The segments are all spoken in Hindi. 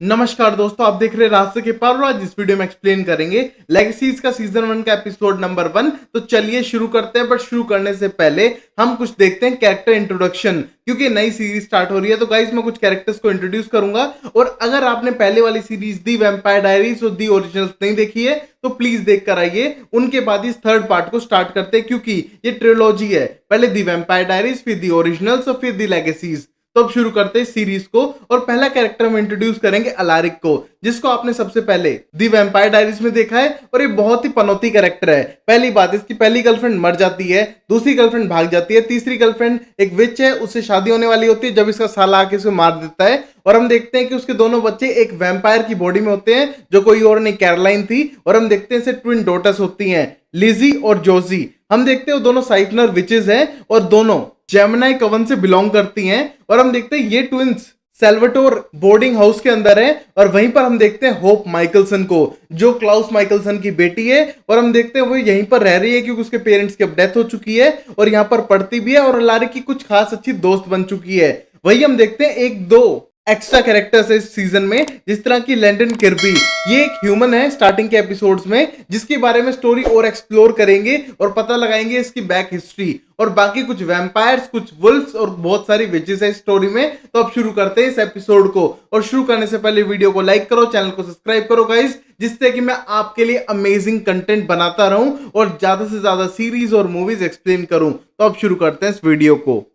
नमस्कार दोस्तों, आप देख रहे हैं रास्ते के पार और आज इस वीडियो में एक्सप्लेन करेंगे लेगेसीज का सीजन 1 का एपिसोड नंबर 1। तो चलिए शुरू करते हैं, बट शुरू करने से पहले हम कुछ देखते हैं कैरेक्टर इंट्रोडक्शन, क्योंकि नई सीरीज स्टार्ट हो रही है। तो गाइस मैं कुछ कैरेक्टर्स को इंट्रोड्यूस करूंगा, और अगर आपने पहले वाली सीरीज दी वैम्पायर डायरीज और दी ओरिजिनल्स नहीं देखी है तो प्लीज देख कर आइए। उनके बाद इस थर्ड पार्ट को स्टार्ट करते हैं, क्योंकि ये ट्रिलॉजी है, पहले दी वैम्पायर डायरीज, फिर दी ओरिजिनल्स और फिर दी लेगेसीज। तो अब शुरू करते हैं सीरीज को, और पहला कैरेक्टर हम इंट्रोड्यूस करेंगे अलारिक को, जिसको आपने सबसे पहले दी वैम्पायर डायरीज में देखा है। और ये बहुत ही पनौती कैरेक्टर है। पहली बात, इसकी पहली गर्लफ्रेंड मर जाती है, दूसरी गर्लफ्रेंड भाग जाती है, तीसरी गर्लफ्रेंड एक विच है, उससे शादी होने वाली होती है जब इसका साला आके उसे मार देता है। और हम देखते हैं कि उसके दोनों बच्चे एक वैम्पायर की बॉडी में होते हैं, जो कोई और नहीं कैरोलाइन थी। और हम देखते हैं इसे ट्विन डॉटर्स होती हैं, लिजी और जोजी। हम देखते हैं वो दोनों साइफनर विचेस हैं और दोनों जेमिनी कवन से बिलोंग करती हैं। और हम देखते हैं ये ट्विंस सेल्वाटोर बोर्डिंग हाउस के अंदर है, और वहीं पर हम देखते हैं होप माइकलसन को, जो क्लाउस माइकलसन की बेटी है। और हम देखते हैं वो यहीं पर रह रही है, क्योंकि उसके पेरेंट्स की अब डेथ हो चुकी है, और यहाँ पर पढ़ती भी है, और अलारी की कुछ खास अच्छी दोस्त बन चुकी है। वही हम देखते हैं एक दो एक्स्ट्रा कैरेक्टर्स है इस सीजन में, जिस तरह की लैंडन किर्बी। ये एक ह्यूमन है स्टार्टिंग के एपिसोड्स में, जिसके बारे में स्टोरी और एक्सप्लोर करेंगे और पता लगाएंगे इसकी बैक हिस्ट्री। और बाकी कुछ वैम्पायर्स, कुछ वुल्फ्स और बहुत सारी विचेस है इस स्टोरी में। तो अब शुरू करते हैं इस एपिसोड को, और शुरू करने से पहले वीडियो को लाइक करो, चैनल को सब्सक्राइब करो गाइस, जिससे कि मैं आपके लिए अमेजिंग कंटेंट बनाता रहूं और ज्यादा से ज्यादा सीरीज और मूवीज एक्सप्लेन करूं। तो अब शुरू करते हैं इस वीडियो को।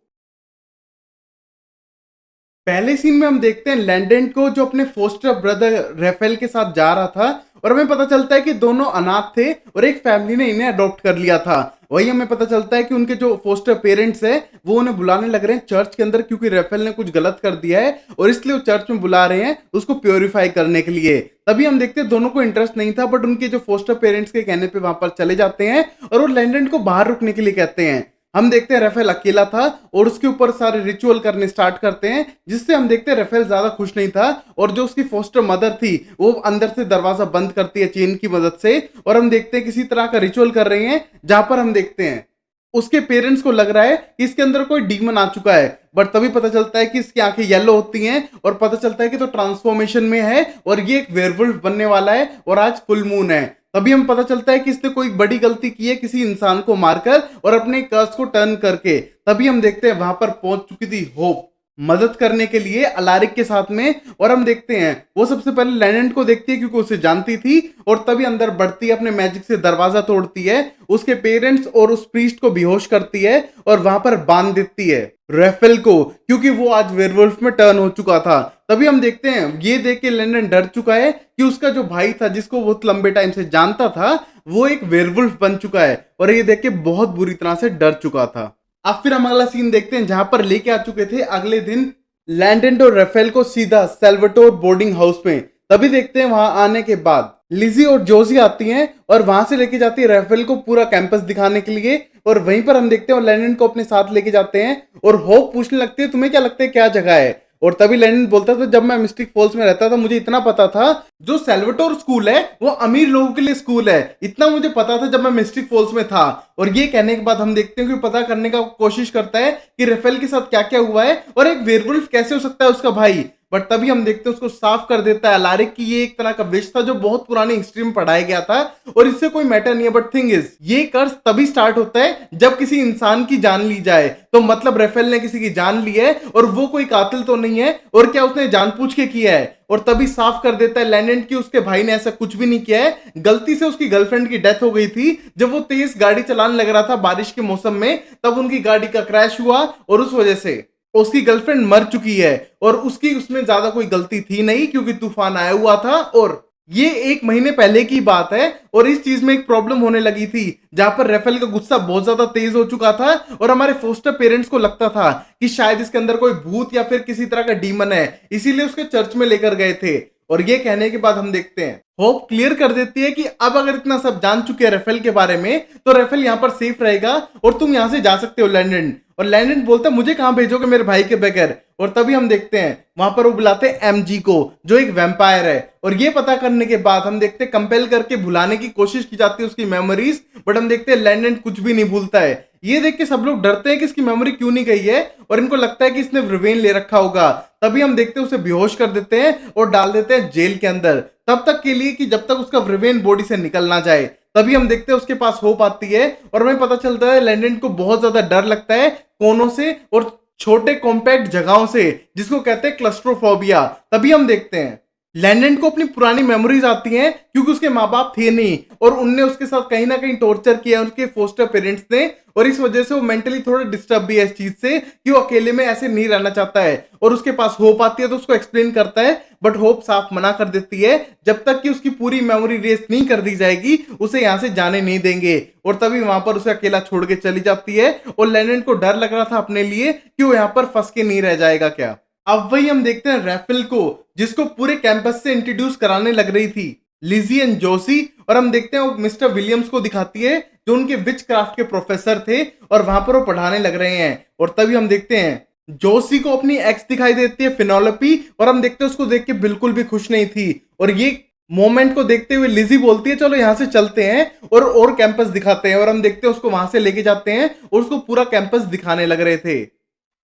पहले सीन में हम देखते हैं लैंडन को, जो अपने फोस्टर ब्रदर रेफेल के साथ जा रहा था, और हमें पता चलता है कि दोनों अनाथ थे और एक फैमिली ने इन्हें अडॉप्ट कर लिया था। वही हमें पता चलता है कि उनके जो फोस्टर पेरेंट्स हैं वो उन्हें बुलाने लग रहे हैं चर्च के अंदर, क्योंकि रेफेल ने कुछ गलत कर दिया है, और इसलिए वो चर्च में बुला रहे हैं उसको प्योरीफाई करने के लिए। तभी हम देखते हैं दोनों को इंटरेस्ट नहीं था, बट उनके जो फोस्टर पेरेंट्स के कहने पे वहां पर चले जाते हैं, और वो लैंडन को बाहर रुकने के लिए कहते हैं। हम देखते हैं राफेल अकेला था और उसके ऊपर सारे रिचुअल करने स्टार्ट करते हैं, जिससे हम देखते हैं राफेल ज्यादा खुश नहीं था, और जो उसकी फोस्टर मदर थी वो अंदर से दरवाजा बंद करती है चेन की मदद से। और हम देखते हैं किसी तरह का रिचुअल कर रहे हैं, जहां पर हम देखते हैं उसके पेरेंट्स को लग रहा है कि इसके अंदर कोई डीमन आ चुका है, बट तभी पता चलता है कि इसकी आंखें येलो होती हैं, और पता चलता है कि तो ट्रांसफॉर्मेशन में है और ये एक वेयरवुल्फ बनने वाला है, और आज फुल मून है। तभी हम पता चलता है कि इसने कोई बड़ी गलती की है किसी इंसान को मारकर और अपने कर्स को टर्न करके। तभी हम देखते हैं वहां पर पहुंच चुकी थी होप मदद करने के लिए अलारिक के साथ में। और हम देखते हैं वो सबसे पहले लैंडेंट को देखती है, क्योंकि उसे जानती थी, और तभी अंदर बढ़ती है, अपने मैजिक से दरवाजा तोड़ती है, उसके पेरेंट्स और उस प्रीस्ट को बेहोश करती है, और वहां पर बांध देती है रेफेल को, क्योंकि वो आज वेयरवुल्फ में टर्न हो चुका था। तभी हम देखते हैं ये देख के लैंडन डर चुका है कि उसका जो भाई था, जिसको बहुत लंबे टाइम से जानता था, वो एक वेयरवुल्फ बन चुका है, और ये देख के बहुत बुरी तरह से डर चुका था। अब फिर हम अगला सीन देखते हैं, जहां पर लेके आ चुके थे अगले दिन लैंडन और रेफेल को सीधा सेल्वाटोर बोर्डिंग हाउस में। तभी देखते हैं वहां आने के बाद लिजी और जोजी आती हैं, और वहां से लेके जाती है रेफेल को पूरा कैंपस दिखाने के लिए। और वहीं पर हम देखते हैं लैंडन को अपने साथ लेके जाते हैं, और होप पूछने लगती है तुम्हें क्या लगता है क्या जगह है। और तभी लैंडन बोलता था जब मैं मिस्टिक फॉल्स में रहता था मुझे इतना पता था जो सेल्वाटोर स्कूल है वो अमीर लोगों के लिए स्कूल है, इतना मुझे पता था जब मैं मिस्टिक फॉल्स में था। और ये कहने के बाद हम देखते हैं कि पता करने का कोशिश करता है कि रेफेल के साथ क्या क्या हुआ है, और एक वेयरवुल्फ कैसे हो सकता है उसका भाई। बट तभी हम देखते हैं उसको साफ कर देता है अलारिक की ये एक तरह का विश था जो बहुत पुरानी हिस्ट्री में पढ़ाया गया था, और इससे कोई मैटर नहीं है। बट थिंग इज ये कर्स तभी स्टार्ट होता है जब किसी इंसान की जान ली जाए। तो मतलब रेफेल ने किसी की जान ली है, और वो कोई कातिल तो नहीं है, और क्या उसने जानबूझ के किया है। और तभी साफ कर देता है लैंडन की उसके भाई ने ऐसा कुछ भी नहीं किया है, गलती से उसकी गर्लफ्रेंड की डेथ हो गई थी जब वो तेज गाड़ी चलाने लग रहा था बारिश के मौसम में, तब उनकी गाड़ी का क्रैश हुआ, और उस वजह से उसकी गर्लफ्रेंड मर चुकी है, और उसकी उसमें ज्यादा कोई गलती थी नहीं, क्योंकि तूफान आया हुआ था। और ये 1 महीने पहले की बात है, और इस चीज में एक प्रॉब्लम होने लगी थी, जहां पर रेफेल का गुस्सा बहुत ज्यादा तेज हो चुका था, और हमारे फोस्टर पेरेंट्स को लगता था कि शायद इसके अंदर कोई भूत या फिर किसी तरह का डीमन है, इसीलिए उसके चर्च में लेकर गए थे। और ये कहने के बाद हम देखते हैं होप क्लियर कर देती है कि अब अगर इतना सब जान चुके हैं रेफेल के बारे में, तो रेफेल यहाँ पर सेफ रहेगा और तुम यहाँ से जा सकते हो लैंडन। और लैंडन बोलता है मुझे कहां भेजोगे मेरे भाई के बगैर। और तभी हम देखते हैं वहां पर वो बुलाते हैं एमजी को, जो एक वैम्पायर है। और ये पता करने के बाद हम देखते हैं कंपेल करके भुलाने की कोशिश की जाती है उसकी मेमोरीज, बट हम देखते हैं लैंडन कुछ भी नहीं भूलता है। ये देख के सब लोग डरते हैं कि इसकी मेमोरी क्यों नहीं गई है, और इनको लगता है कि इसने रिवेन ले रखा होगा। तभी हम देखते हैं उसे बेहोश कर देते हैं और डाल देते हैं जेल के अंदर, तब तक के लिए कि जब तक उसका रिवेन बॉडी से निकल ना जाए। तभी हम देखते हैं उसके पास होप आती है और हमें पता चलता है लैंडन को बहुत ज्यादा डर लगता है कोनों से और छोटे कॉम्पैक्ट जगहों से, जिसको कहते हैं क्लस्ट्रोफोबिया। तभी हम देखते हैं लैंडन को अपनी पुरानी मेमोरीज आती हैं क्योंकि उसके माँ बाप थे नहीं और उनने उसके साथ कहीं ना कहीं टॉर्चर किया उनके फोस्टर पेरेंट्स ने, और इस वजह से वो मेंटली थोड़ा डिस्टर्ब भी है इस चीज से कि वो अकेले में ऐसे नहीं रहना चाहता है। और उसके पास होप आती है तो उसको एक्सप्लेन करता है, बट होप साफ मना कर देती है, जब तक कि उसकी पूरी मेमोरी रेस नहीं कर दी जाएगी उसे यहाँ से जाने नहीं देंगे। और तभी वहां पर उसे अकेला छोड़ के चली जाती है और लैंडन को डर लग रहा था अपने लिए कि वो यहाँ पर फंस के नहीं रह जाएगा क्या। अब वही हम देखते हैं रैफेल को, जिसको पूरे कैंपस से इंट्रोड्यूस कराने लग रही थी लिजी एंड जोसी, और हम देखते हैं वो मिस्टर विलियम्स को दिखाती है जो उनके विच क्राफ्ट के प्रोफेसर थे और वहां पर वो पढ़ाने लग रहे हैं। और तभी हम देखते हैं जोसी को अपनी एक्स दिखाई देती है फिनोलोपी, और हम देखते हैं उसको देख के बिल्कुल भी खुश नहीं थी। और ये मोमेंट को देखते हुए लिजी बोलती है चलो यहाँ से चलते हैं और कैंपस दिखाते हैं, और हम देखते हैं उसको वहां से लेके जाते हैं और उसको पूरा कैंपस दिखाने लग रहे थे।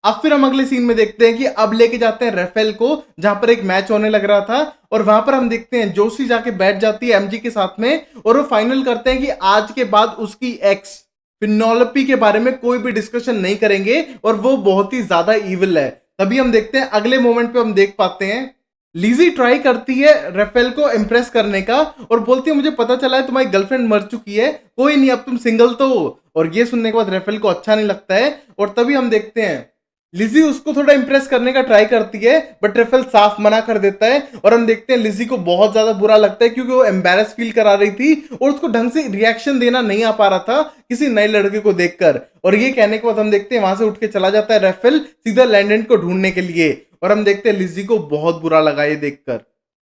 अब फिर हम अगले सीन में देखते हैं कि अब लेके जाते हैं राफेल को जहां पर एक मैच होने लग रहा था, और वहां पर हम देखते हैं जोशी जाके बैठ जाती है एमजी के साथ में, और वो फाइनल करते हैं कि आज के बाद उसकी एक्स फिनोलोपी के बारे में कोई भी डिस्कशन नहीं करेंगे और वो बहुत ही ज्यादा इविल है। तभी हम देखते हैं अगले मोमेंट पे हम देख पाते हैं लिजी ट्राई करती है राफेल को इम्प्रेस करने का और बोलती है मुझे पता चला है तुम्हारी गर्लफ्रेंड मर चुकी है, कोई नहीं अब तुम सिंगल तो हो। और ये सुनने के बाद राफेल को अच्छा नहीं लगता है, और तभी हम देखते हैं लिजी उसको थोड़ा इंप्रेस करने का ट्राई करती है, बट रेफेल साफ मना कर देता है। और हम देखते हैं लिजी को बहुत ज्यादा बुरा लगता है क्योंकि वो एम्बेरस फील करा रही थी और उसको ढंग से रिएक्शन देना नहीं आ पा रहा था किसी नए लड़के को देखकर। और ये कहने के बाद हम देखते हैं वहां से उठ के चला जाता है रेफेल सीधा लैंडन को ढूंढने के लिए, और हम देखते हैं लिजी को बहुत बुरा लगा ये देखकर।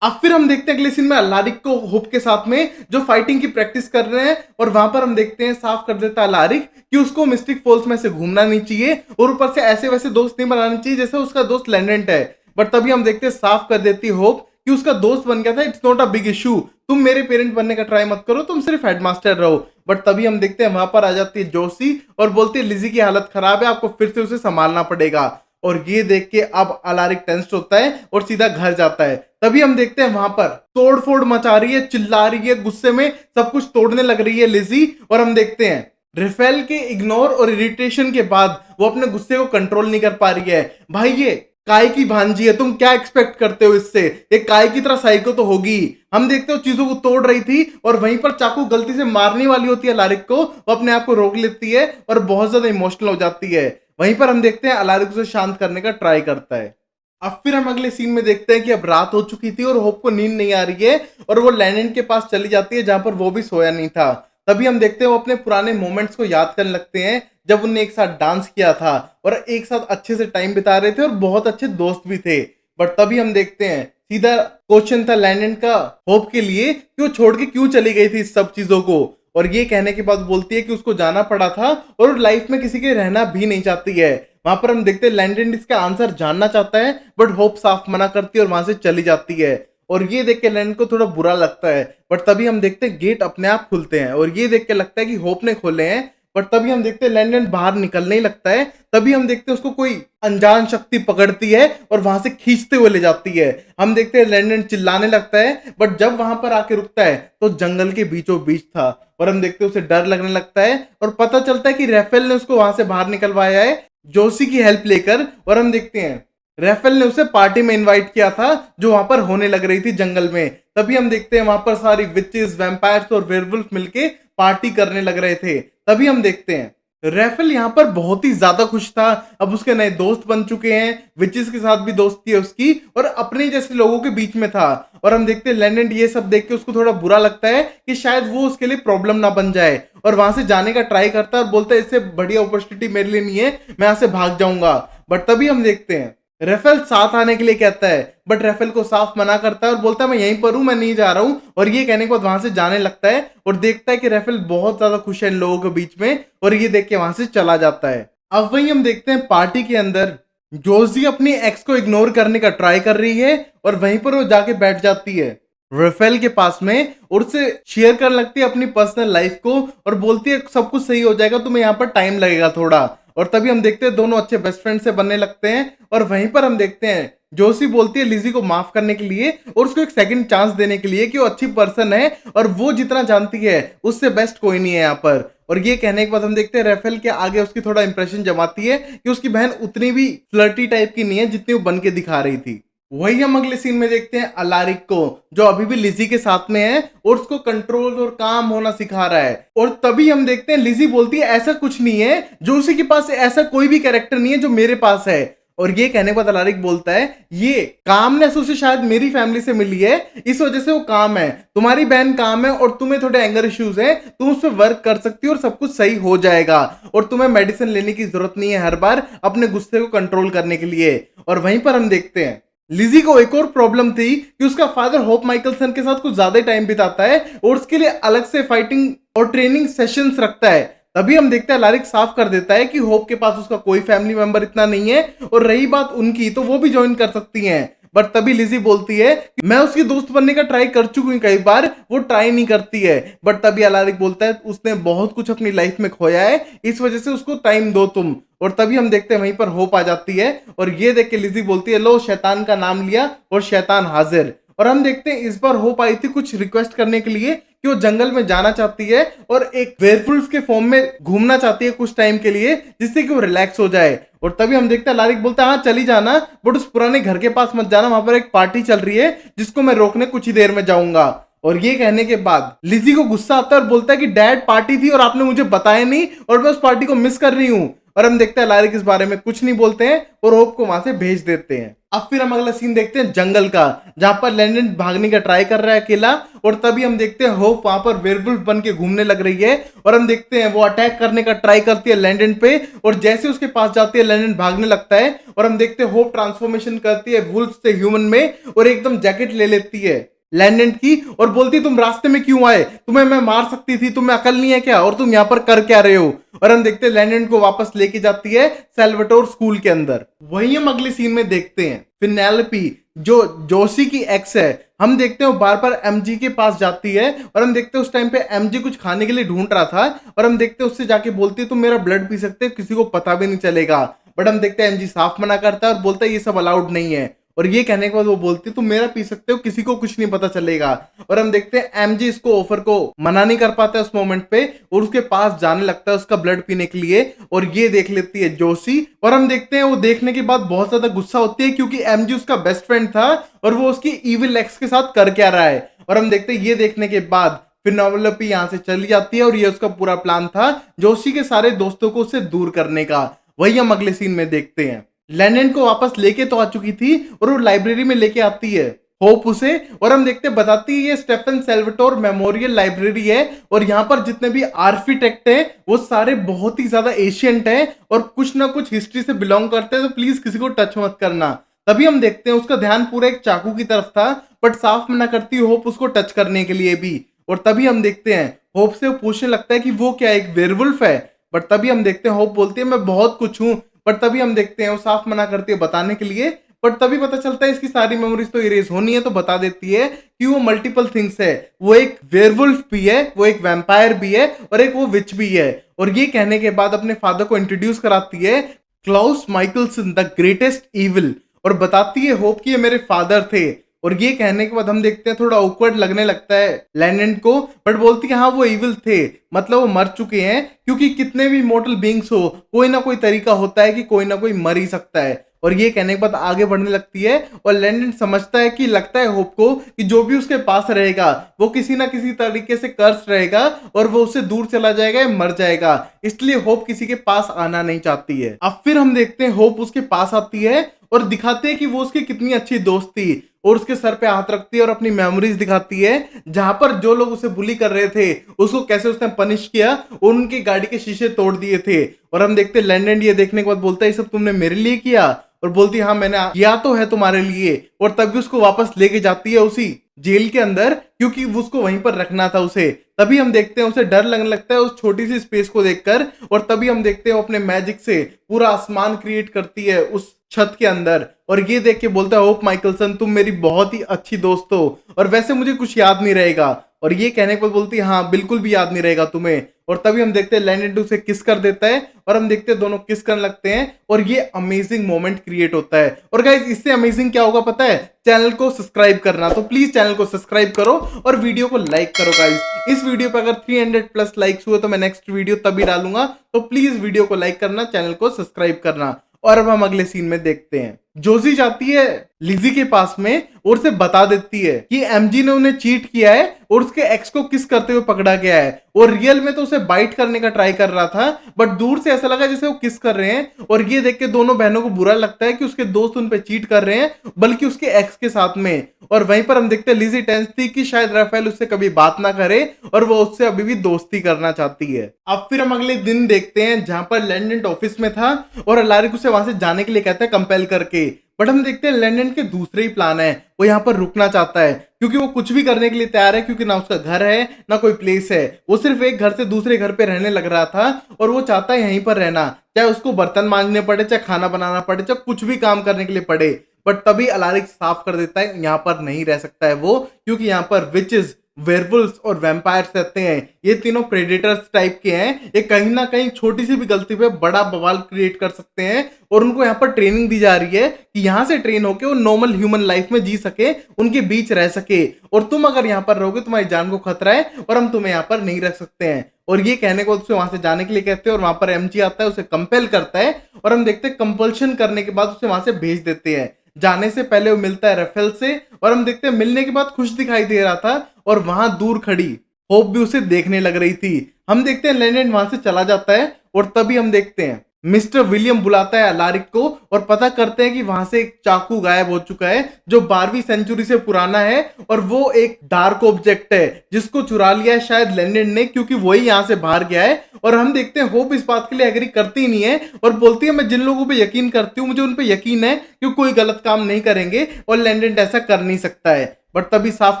अब फिर हम देखते हैं अगले सीन में अलारिक को होप के साथ में जो फाइटिंग की प्रैक्टिस कर रहे हैं, और वहां पर हम देखते हैं साफ कर देता है अलारिक कि उसको मिस्टिक फॉल्स में से घूमना नहीं चाहिए और ऊपर से ऐसे वैसे दोस्त नहीं बनाने चाहिए जैसे उसका दोस्त लैंडेंट है। बट तभी हम देखते हैं साफ कर देती होप कि उसका दोस्त बन गया था, it's not a big issue, तुम मेरे पेरेंट बनने का ट्राई मत करो, तुम सिर्फ हेडमास्टर रहो। बट तभी हम देखते हैं वहां पर आ जाती है जोशी और बोलती है लिजी की हालत खराब है, आपको फिर से उसे संभालना पड़ेगा। और ये देख के अब अलारिक टेंस्ड होता है और सीधा घर जाता है। तभी हम देखते हैं वहां पर तोड़ फोड़ मचा रही है, चिल्ला रही है, गुस्से में सब कुछ तोड़ने लग रही है लिजी। और हम देखते हैं रेफेल के इग्नोर और इरिटेशन के बाद वो अपने गुस्से को कंट्रोल नहीं कर पा रही है। भाई ये काय की भांजी है, तुम क्या एक्सपेक्ट करते हो इससे, एक काय की तरह साइको तो होगी। हम देखते हो चीजों को तोड़ रही थी और वहीं पर चाकू गलती से मारने वाली होती है अलारिक को, वो अपने आप को रोक लेती है और बहुत ज्यादा इमोशनल हो जाती है। वहीं पर हम देखते हैं अलारिक उसे शांत करने का ट्राई करता है। अब फिर हम अगले सीन में देखते हैं कि अब रात हो चुकी थी और होप को नींद नहीं आ रही है और वो लैंडन के पास चली जाती है जहां पर वो भी सोया नहीं था। तभी हम देखते हैं वो अपने पुराने मोमेंट्स को याद करने लगते हैं जब उनने एक साथ डांस किया था और एक साथ अच्छे से टाइम बिता रहे थे और बहुत अच्छे दोस्त भी थे। बट तभी हम देखते हैं सीधा क्वेश्चन था लैंडन का होप के लिए कि वो छोड़ के क्यों चली गई थी इस सब चीजों को, और ये कहने के बाद बोलती है कि उसको जाना पड़ा था और लाइफ में किसी के रहना भी नहीं चाहती है। वहां पर हम देखते हैं लैंडन इसका आंसर जानना चाहता है बट होप साफ मना करती है और वहां से चली जाती है। और ये देख के लैंडन को थोड़ा बुरा लगता है, बट तभी हम देखते हैं गेट अपने आप खुलते हैं और ये देख के लगता है कि होप ने खोले हैं। बट तभी हम देखते हैं लैंडन बाहर निकलने ही लगता है। तभी हम देखते हैं उसको कोई अनजान शक्ति पकड़ती है और वहां से खींचते हुए ले जाती है। हम देखते हैं लैंडन चिल्लाने लगता है, बट जब वहां पर आके रुकता है तो जंगल के बीचों बीच था और हम देखते हैं उसे डर लगने लगता है और पता चलता है कि राफेल ने उसको वहां से बाहर निकलवाया है जोशी की हेल्प लेकर। और हम देखते हैं राफेल ने उसे पार्टी में इनवाइट किया था जो वहां पर होने लग रही थी जंगल में। तभी हम देखते हैं वहां पर सारी विचेस, वैम्पायर्स और वेयरवुल्फ मिलके पार्टी करने लग रहे थे। तभी हम देखते हैं राफेल यहाँ पर बहुत ही ज्यादा खुश था, अब उसके नए दोस्त बन चुके हैं, विचेस के साथ भी दोस्ती है उसकी और अपने जैसे लोगों के बीच में था। और हम देखते हैं लैंडन ये सब देख के उसको थोड़ा बुरा लगता है कि शायद वो उसके लिए प्रॉब्लम ना बन जाए और वहां से जाने का ट्राई करता है और बोलता है इससे बढ़िया अपॉर्चुनिटी मेरे लिए नहीं है, मैं यहाँ से भाग जाऊंगा। बट तभी हम देखते हैं राफेल साथ आने के लिए कहता है, बट राफेल को साफ मना करता है और बोलता है मैं यहीं पर हूं, मैं नहीं जा रहा हूं। और ये कहने के बाद वहां से जाने लगता है और देखता है कि राफेल बहुत ज्यादा खुश है इन लोगों के बीच में और ये देख के वहां से चला जाता है। अब वही हम देखते हैं पार्टी के अंदर जोजी अपनी एक्स को इग्नोर करने का ट्राई कर रही है और वहीं पर वो जाके बैठ जाती है राफेल के पास में और उससे शेयर करने लगती है अपनी पर्सनल लाइफ को और बोलती है सब कुछ सही हो जाएगा, तुम्हें यहाँ पर टाइम लगेगा थोड़ा। और तभी हम देखते हैं दोनों अच्छे बेस्ट फ्रेंड से बनने लगते हैं और वहीं पर हम देखते हैं जोशी बोलती है लिजी को माफ करने के लिए और उसको एक सेकंड चांस देने के लिए कि वो अच्छी पर्सन है और वो जितना जानती है उससे बेस्ट कोई नहीं है यहाँ पर। और ये कहने के बाद हम देखते हैं राफेल के आगे उसकी थोड़ा इंप्रेशन जमाती है कि उसकी बहन उतनी भी फ्लर्टी टाइप की नहीं है जितनी वो बन के दिखा रही थी। वही हम अगले सीन में देखते हैं अलारिक को जो अभी भी लिजी के साथ में है और उसको कंट्रोल और काम होना सिखा रहा है। और तभी हम देखते हैं लिजी बोलती है ऐसा कुछ नहीं है, जो उसी के पास ऐसा कोई भी कैरेक्टर नहीं है जो मेरे पास है। और ये कहने के बाद अलारिक बोलता है ये कामनेस उसे शायद मेरी फैमिली से मिली है, इस वजह से वो काम है, तुम्हारी बहन काम है और तुम्हें थोड़े एंगर इश्यूज हैं, तुम उस पर वर्क कर सकती हो और सब कुछ सही हो जाएगा और तुम्हें मेडिसिन लेने की जरूरत नहीं है हर बार अपने गुस्से को कंट्रोल करने के लिए। और वहीं पर हम देखते हैं लिजी को एक और प्रॉब्लम थी कि उसका फादर होप माइकलसन के साथ कुछ ज्यादा टाइम बिताता है और उसके लिए अलग से फाइटिंग और ट्रेनिंग सेशंस रखता है। तभी हम देखते हैं लारिक साफ कर देता है कि होप के पास उसका कोई फैमिली मेंबर इतना नहीं है और रही बात उनकी तो वो भी ज्वाइन कर सकती हैं। बट तभी लिजी बोलती है कि मैं उसकी दोस्त बनने का ट्राई कर चुकी हूँ कई बार, वो ट्राई नहीं करती है। बट तभी अलारिक बोलता है उसने बहुत कुछ अपनी लाइफ में खोया है, इस वजह से उसको टाइम दो तुम। और तभी हम देखते हैं वहीं पर होप आ जाती है और ये देख के लिजी बोलती है लो शैतान का नाम लिया और शैतान हाजिर। और हम देखते हैं इस बार होप आई थी कुछ रिक्वेस्ट करने के लिए कि वो जंगल में जाना चाहती है और एक वेयरवुल्फ के फॉर्म में घूमना चाहती है कुछ टाइम के लिए जिससे कि वो रिलैक्स हो जाए। और तभी हम देखते हैं लारिक बोलता है हाँ चली जाना, बट उस पुराने घर के पास मत जाना, वहां पर एक पार्टी चल रही है जिसको मैं रोकने कुछ ही देर में जाऊंगा। और ये कहने के बाद लिजी को गुस्सा आता है और बोलता है कि डैड पार्टी थी और आपने मुझे बताया नहीं और मैं उस पार्टी को मिस कर रही हूँ। और हम देखते हैं लारिक इस बारे में कुछ नहीं बोलते हैं और होप को वहां से भेज देते हैं। अब फिर हम अगला सीन देखते हैं जंगल का, जहां पर लैंडन भागने का ट्राई कर रहा है अकेला। और तभी हम देखते हैं होप वहां पर वेयरवुल्फ बन के घूमने लग रही है और हम देखते हैं वो अटैक करने का ट्राई करती है लैंडन पे और जैसे उसके पास जाती है लैंडन भागने लगता है और हम देखते हैं होप ट्रांसफॉर्मेशन करती है वुल्फ से ह्यूमन में और एकदम जैकेट ले लेती है लैंडन की और बोलती तुम रास्ते में क्यों आए, तुम्हें मैं मार सकती थी, तुम्हें अकल नहीं है क्या और तुम यहाँ पर कर क्या रहे हो। और हम देखते हैं लैंडन को वापस लेके जाती है सेल्वाटोर स्कूल के अंदर। वहीं हम अगले सीन में देखते हैं फिनेलोपी जो जोशी की एक्स है, हम देखते हैं वो बार बार एमजी के पास जाती है और हम देखते हैं उस टाइम पे एमजी कुछ खाने के लिए ढूंढ रहा था और हम देखते हैं उससे जाके बोलती है तुम मेरा ब्लड पी सकते हो, किसी को पता भी नहीं चलेगा। बट हम देखते हैं एमजी साफ मना करता है और बोलता है ये सब अलाउड नहीं है। और ये कहने के बाद वो बोलती है तुम मेरा पी सकते हो, किसी को कुछ नहीं पता चलेगा। और हम देखते हैं एमजी इसको ऑफर को मना नहीं कर पाता है उस मोमेंट पे और उसके पास जाने लगता है उसका ब्लड पीने के लिए और ये देख लेती है जोशी। और हम देखते हैं वो देखने के बाद बहुत ज्यादा गुस्सा होती है क्योंकि एमजी उसका बेस्ट फ्रेंड था और वो उसकी इविल एक्स के साथ कर क्या रहा है। और हम देखते हैं ये देखने के बाद फिर फिनेलोपी यहाँ से चली जाती है और ये उसका पूरा प्लान था जोशी के सारे दोस्तों को उससे दूर करने का। वही हम अगले सीन में देखते हैं लैंडन को वापस लेके तो आ चुकी थी और वो लाइब्रेरी में लेके आती है होप उसे और हम देखते बताती है ये स्टेफन सेल्वाटोर मेमोरियल लाइब्रेरी है और यहाँ पर जितने भी आर्किटेक्ट हैं वो सारे बहुत ही ज्यादा एशियंट हैं और कुछ ना कुछ हिस्ट्री से बिलोंग करते हैं, तो प्लीज किसी को टच मत करना। तभी हम देखते हैं उसका ध्यान पूरा एक चाकू की तरफ था बट साफ मना करती है होप उसको टच करने के लिए भी। और तभी हम देखते हैं होप से वो पूछने लगता है कि वो क्या एक वेयरवुल्फ है। बट तभी हम देखते हैं होप बोलती है मैं बहुत कुछ हूँ। बट तभी हम देखते हैं वो साफ मना करती है बताने के लिए। बट तभी पता चलता है इसकी सारी मेमोरीज तो इरेज होनी है, तो बता देती है कि वो मल्टीपल थिंग्स है, वो एक वेयरवुल्फ भी है, वो एक वैम्पायर भी है और एक वो विच भी है। और ये कहने के बाद अपने फादर को इंट्रोड्यूस कराती है Klaus Mikaelson the greatest evil और बताती है होप कि ये मेरे फादर थे। और ये कहने के बाद हम देखते हैं थोड़ा ऑकवर्ड लगने लगता है लैंडन को, बट बोलती है हाँ वो इविल थे, मतलब वो मर चुके हैं, क्योंकि कितने भी मॉर्टल बींग्स हो कोई ना कोई तरीका होता है कि कोई ना कोई मर ही सकता है। और ये कहने के बाद आगे बढ़ने लगती है और लैंडन समझता है कि लगता है होप को कि जो भी उसके पास रहेगा वो किसी ना किसी तरीके से कर्स रहेगा और वो उससे दूर चला जाएगा या मर जाएगा, इसलिए होप किसी के पास आना नहीं चाहती है। अब फिर हम देखते हैं होप उसके पास आती है और दिखाते हैं कि वो उसकी कितनी अच्छी दोस्त थी और उसके सर पे हाथ रखती है और अपनी मेमोरीज दिखाती है जहां पर जो लोग उसे बुली कर रहे थे उसको कैसे उसने पनिश किया और उनकी गाड़ी के शीशे तोड़ दिए थे। और हम देखते हैं लैंडन ये देखने के बाद बोलता है ये सब तुमने मेरे लिए किया, और बोलती है हाँ मैंने किया तो है तुम्हारे लिए। और तभी उसको वापस लेके जाती है उसी जेल के अंदर क्योंकि उसको वहीं पर रखना था उसे। तभी हम देखते हैं उसे डर लगने लगता है उस छोटी सी स्पेस को देखकर और तभी हम देखते हैं वो अपने मैजिक से पूरा आसमान क्रिएट करती है उस छत के अंदर, और ये देख के बोलता है, होप माइकलसन तुम मेरी बहुत ही अच्छी दोस्त हो, और वैसे मुझे कुछ याद नहीं रहेगा। और ये कहने पर बोलती है, हाँ बिल्कुल भी याद नहीं रहेगा तुम्हें। और तभी हम देखते हैं लैंडन उसे किस कर देता है, और हम देखते हैं दोनों किस करने लगते हैं, और ये अमेजिंग मोमेंट क्रिएट होता है। और गाइज इससे अमेजिंग क्या होगा पता है, चैनल को सब्सक्राइब करना। तो प्लीज चैनल को सब्सक्राइब करो और वीडियो को लाइक करो गाइज। इस वीडियो पे अगर 300 प्लस लाइक्स हुए तो मैं नेक्स्ट वीडियो तभी डालूंगा। तो प्लीज वीडियो को लाइक करना, चैनल को सब्सक्राइब करना। और अब हम अगले सीन में देखते हैं, जोसी जाती है लिजी के पास में और उसे बता देती है कि एमजी ने उन्हें चीट किया है और उसके एक्स को किस करते हुए पकड़ा गया है। और रियल में तो उसे बाइट करने का ट्राई कर रहा था, बट दूर से ऐसा लगा जैसे वो किस कर रहे हैं। और ये देख के दोनों बहनों को बुरा लगता है कि उसके दोस्त उन पे चीट कर रहे हैं, बल्कि उसके एक्स के साथ में। और वहीं पर हम देखते हैं लिजी टेंस थी कि शायद राफेल उससे कभी बात ना करे, और वो उससे अभी भी दोस्ती करना चाहती है। अब फिर हम अगले दिन देखते हैं जहां पर लैंडन ऑफिस में था और अलारिक उसे वहां से जाने के लिए कहता है कंपेल करके। बट हम देखते हैं लैंडन के दूसरे ही प्लान है, वो यहाँ पर रुकना चाहता है क्योंकि वो कुछ भी करने के लिए तैयार है, क्योंकि ना उसका घर है ना कोई प्लेस है। वो सिर्फ एक घर से दूसरे घर पे रहने लग रहा था और वो चाहता है यहीं पर रहना, चाहे उसको बर्तन मांजने पड़े, चाहे खाना बनाना पड़े, चाहे कुछ भी काम करने के लिए पड़े। बट तभी अलारिक साफ कर देता है यहाँ पर नहीं रह सकता है वो, क्योंकि यहाँ पर विचेस, वेयरवुल्व्स और वैम्पायर्स रहते हैं। ये तीनों प्रेडेटर्स टाइप के हैं। ये कहीं ना कहीं छोटी सी भी गलती पे बड़ा बवाल क्रिएट कर सकते हैं, और उनको यहाँ पर ट्रेनिंग दी जा रही है कि यहाँ से ट्रेन होके वो नॉर्मल ह्यूमन लाइफ में जी सके, उनके बीच रह सके। और तुम अगर यहाँ पर रहोगे तुम्हारी जान को खतरा है और हम तुम्हें यहाँ पर नहीं रख सकते हैं। और ये कहने को उसे वहां से जाने के लिए कहते हैं, और वहां पर एमजी आता है, उसे कंपेल करता है, और हम देखते हैं कंपल्शन करने के बाद उसे वहां से भेज देते हैं। जाने से पहले वो मिलता है राफेल से, और हम देखते हैं मिलने के बाद खुश दिखाई दे रहा था, और वहां दूर खड़ी होप भी उसे देखने लग रही थी। हम देखते हैं लैंडन वहां से चला जाता है, और तभी हम देखते हैं मिस्टर विलियम बुलाता है अलारिक को, और पता करते हैं कि वहां से एक चाकू गायब हो चुका है जो 12वीं सेंचुरी से पुराना है, और वो एक डार्क ऑब्जेक्ट है जिसको चुरा लिया है शायद लैंडन ने, क्योंकि वही यहां से बाहर गया है। और हम देखते हैं होप इस बात के लिए एग्री करती नहीं है, और बोलती है मैं जिन लोगों पे यकीन करती हूँ मुझे उन पे यकीन है कि कोई गलत काम नहीं करेंगे, और लैंडन ऐसा कर नहीं सकता है। बट तभी साफ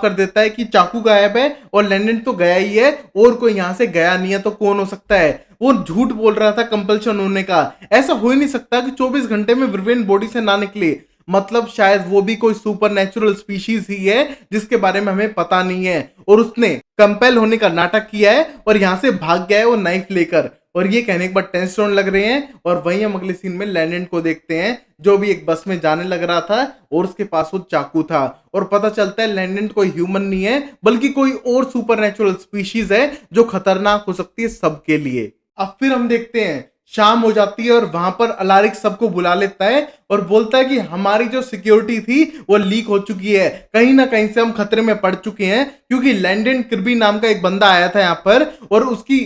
कर देता है कि चाकू गायब है और लैंडन तो गया ही है, और कोई यहां से गया नहीं है तो कौन हो सकता है। वो झूठ बोल रहा था कंपल्शन होने का, ऐसा हो ही नहीं सकता कि 24 घंटे में विवेन बॉडी से ना निकले। मतलब शायद वो भी कोई सुपर नेचुरल स्पीशीज ही है जिसके बारे में हमें पता नहीं है, और उसने कंपेल होने का नाटक किया है और यहां से भाग गया है वो नाइफ लेकर। और ये कहने के बाद टेंस टोन लग रहे हैं, और वहीं हम अगले सीन में लैंडन को देखते हैं जो भी एक बस में जाने लग रहा था, और उसके पास वो चाकू था। और पता चलता है लैंडन कोई ह्यूमन नहीं है, बल्कि कोई और सुपर नेचुरल स्पीशीज है जो खतरनाक हो सकती है सबके लिए। अब फिर हम देखते हैं शाम हो जाती है, और वहां पर अलारिक सबको बुला लेता है और बोलता है कि हमारी जो सिक्योरिटी थी वो लीक हो चुकी है, कहीं ना कहीं से हम खतरे में पड़ चुके हैं, क्योंकि लैंडन किर्बी नाम का एक बंदा आया था यहाँ पर, और उसकी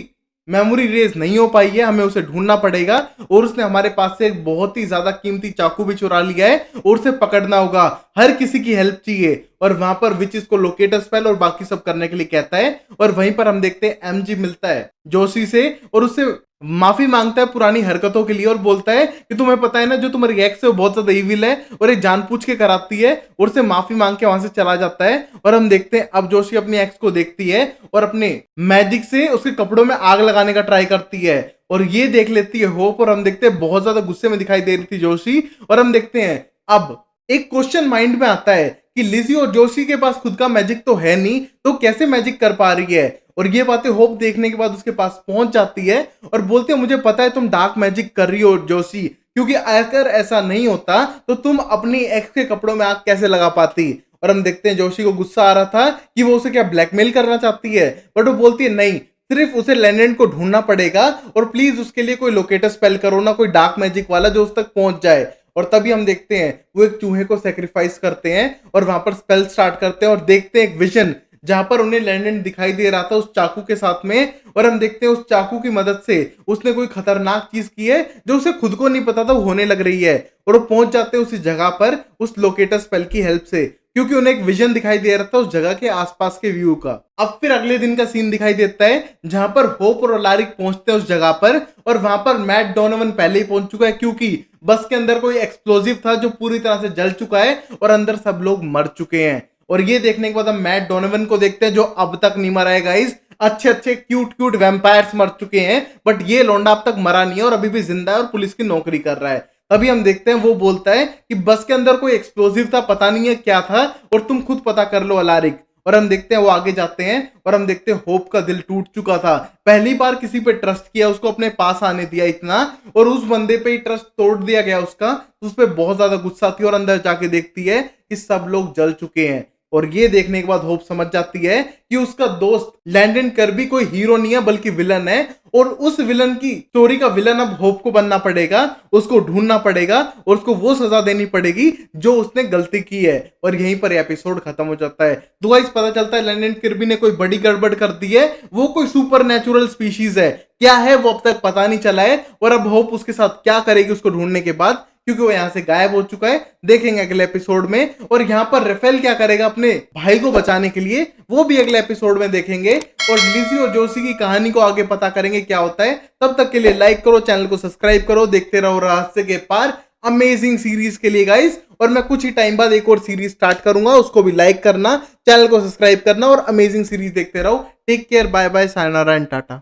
मेमोरी रेज नहीं हो पाई है, हमें उसे ढूंढना पड़ेगा। और उसने हमारे पास से एक बहुत ही ज्यादा कीमती चाकू भी चुरा लिया है, और उसे पकड़ना होगा, हर किसी की हेल्प चाहिए। और वहां पर विचेस को लोकेटर स्पेल और बाकी सब करने के लिए कहता है। और वहीं पर हम देखते हैं एमजी मिलता है जोशी से, और उससे माफी मांगता है पुरानी हरकतों के लिए, और बोलता है कि तुम्हें पता है ना जो तुम्हारी एक्स है वो बहुत ज्यादा इविल है और ये जानबूझ के कराती है, और उससे माफी मांग के वहां से चला जाता है। और हम देखते हैं अब जोशी अपनी एक्स को देखती है और अपने मैजिक से उसके कपड़ों में आग लगाने का ट्राई करती है, और ये देख लेती है होप। और हम देखते हैं बहुत ज्यादा गुस्से में दिखाई दे रही थी जोशी। और हम देखते हैं अब एक क्वेश्चन माइंड में आता है कि लिजी और जोशी के पास खुद का मैजिक तो है नहीं, तो कैसे मैजिक कर पा रही है। और ये बातें होप देखने के बाद उसके पास पहुंच जाती है और बोलती है मुझे पता है तुम डार्क मैजिक कर रही हो जोशी, क्योंकि अगर ऐसा नहीं होता तो तुम अपनी एक्स के कपड़ों में आग कैसे लगा पाती। और हम देखते हैं जोशी को गुस्सा आ रहा था कि वो उसे क्या ब्लैकमेल करना चाहती है, बट वो बोलती है नहीं, सिर्फ उसे लैंडन को ढूंढना पड़ेगा, और प्लीज उसके लिए कोई लोकेटर स्पेल करो ना, कोई डार्क मैजिक वाला जो उस तक पहुंच जाए। और तभी हम देखते हैं वो एक चूहे को सेक्रीफाइस करते हैं और वहां पर स्पेल स्टार्ट करते हैं, और देखते हैं एक विजन जहां पर उन्हें लैंडन दिखाई दे रहा था उस चाकू के साथ में। और हम देखते हैं उस चाकू की मदद से उसने कोई खतरनाक चीज की है जो उसे खुद को नहीं पता था वो होने लग रही है, और वो पहुंच जाते हैं उस जगह पर उस लोकेटर स्पेल की हेल्प से, क्योंकि उन्हें एक विजन दिखाई दे रहा था उस जगह के आसपास के व्यू का। अब फिर अगले दिन का सीन दिखाई देता है जहां पर होप और अलारिक पहुंचते हैं उस जगह पर, और वहां पर मैट डोनोवन पहले ही पहुंच चुका है, क्योंकि बस के अंदर कोई एक्सप्लोजिव था जो पूरी तरह से जल चुका है और अंदर सब लोग मर चुके हैं। और ये देखने के बाद हम मैट डोनोवन को देखते हैं जो अब तक नहीं मरा है गाइस। अच्छे अच्छे क्यूट क्यूट वैम्पायर्स मर चुके हैं, बट ये लोंडा अब तक मरा नहीं है और अभी भी जिंदा है और पुलिस की नौकरी कर रहा है। तभी हम देखते हैं वो बोलता है कि बस के अंदर कोई एक्सप्लोजिव था, पता नहीं है क्या था, और तुम खुद पता कर लो अलारिक। और हम देखते हैं वो आगे जाते हैं और हम देखते हैं होप का दिल टूट चुका था। पहली बार किसी पे ट्रस्ट किया, उसको अपने पास आने दिया इतना, और उस बंदे पे ही ट्रस्ट तोड़ दिया गया उसका। तो उस पर बहुत ज्यादा गुस्सा थी और अंदर जाके देखती है कि सब लोग जल चुके हैं। और ये देखने के बाद होप समझ जाती है कि उसका दोस्त लैंडन कर्बी कोई हीरो नहीं है बल्कि विलन है, और उस विलन की स्टोरी का विलन अब होप को बनना पड़ेगा, उसको ढूंढना पड़ेगा और उसको वो सजा देनी पड़ेगी जो उसने गलती की है। और यहीं पर एपिसोड खत्म हो जाता है। तो गाइस पता चलता है लैंडन किर्बी ने कोई बड़ी गड़बड़ कर दी है, वो कोई सुपर नेचुरल स्पीशीज है, क्या है वो अब तक पता नहीं चला है। और अब होप उसके साथ क्या करेगी उसको ढूंढने के बाद, क्योंकि वो यहां से गायब हो चुका है, देखेंगे अगले एपिसोड में। और यहां पर रेफेल क्या करेगा अपने भाई को बचाने के लिए, वो भी अगले एपिसोड में देखेंगे। और लिज़ी और जोशी की कहानी को आगे पता करेंगे क्या होता है। तब तक के लिए लाइक करो, चैनल को सब्सक्राइब करो, देखते रहो रहस्य के पार अमेजिंग सीरीज के लिए गाइस। और मैं कुछ ही टाइम बाद एक और सीरीज स्टार्ट करूंगा, उसको भी लाइक करना, चैनल को सब्सक्राइब करना और अमेजिंग सीरीज देखते रहो। Take care, bye bye, sayonara and Tata.